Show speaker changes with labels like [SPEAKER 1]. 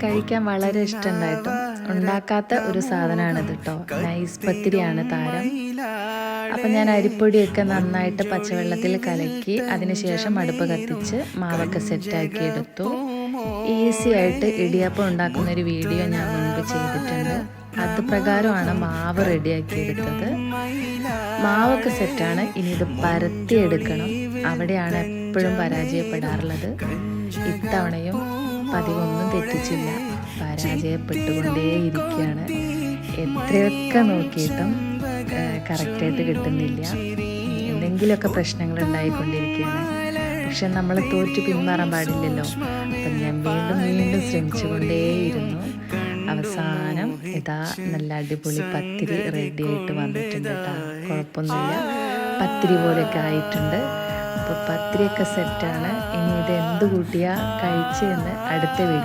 [SPEAKER 1] കഴിക്കാൻ വളരെ ഇഷ്ടമുണ്ടായിട്ടും ഉണ്ടാക്കാത്ത ഒരു സാധനമാണിത് കേട്ടോ. നൈസ് പത്തിരിയാണ് താരം. അപ്പം ഞാൻ അരിപ്പൊടിയൊക്കെ നന്നായിട്ട് പച്ചവെള്ളത്തിൽ കലക്കി അതിനുശേഷം അടുപ്പ് കത്തിച്ച് മാവൊക്കെ സെറ്റാക്കി എടുത്തു. ഈസി ആയിട്ട് ഇടിയപ്പം ഉണ്ടാക്കുന്ന ഒരു വീഡിയോ ഞാൻ മുൻപ് ചെയ്തിട്ടുണ്ട്. അത് പ്രകാരമാണ് മാവ് റെഡിയാക്കി എടുത്തത്. മാവൊക്കെ സെറ്റാണ്. ഇനി ഇത് പരത്തിയെടുക്കണം. അവിടെയാണ് എപ്പോഴും പരാജയപ്പെടാറുള്ളത്. ഇത്തവണയും പതിവൊന്നും തെറ്റിച്ചില്ല, പരാജയപ്പെട്ടുകൊണ്ടേയിരിക്കുകയാണ്. എത്രയൊക്കെ നോക്കിയിട്ടും കറക്റ്റായിട്ട് കിട്ടുന്നില്ല. എന്തെങ്കിലുമൊക്കെ പ്രശ്നങ്ങൾ ഉണ്ടായിക്കൊണ്ടിരിക്കുകയാണ്. പക്ഷെ നമ്മൾ തോറ്റു പിന്മാറാൻ പാടില്ലല്ലോ. അപ്പം ഞാൻ വീണ്ടും ശ്രമിച്ചുകൊണ്ടേയിരുന്നു. അവസാനം ഇതാ നല്ല അടിപൊളി പത്തിരി റെഡി ആയിട്ട് വന്നിട്ടുണ്ട് കേട്ടോ. കുഴപ്പമൊന്നുമില്ല, പത്തിരി പോലെയൊക്കെ ആയിട്ടുണ്ട്. അപ്പോൾ പത്തിരിയൊക്കെ സെറ്റാണ്. ഇനി ഇത് എന്ത് കൂട്ടിയാൽ കഴിച്ച് എന്ന് അടുത്ത വീഡിയോ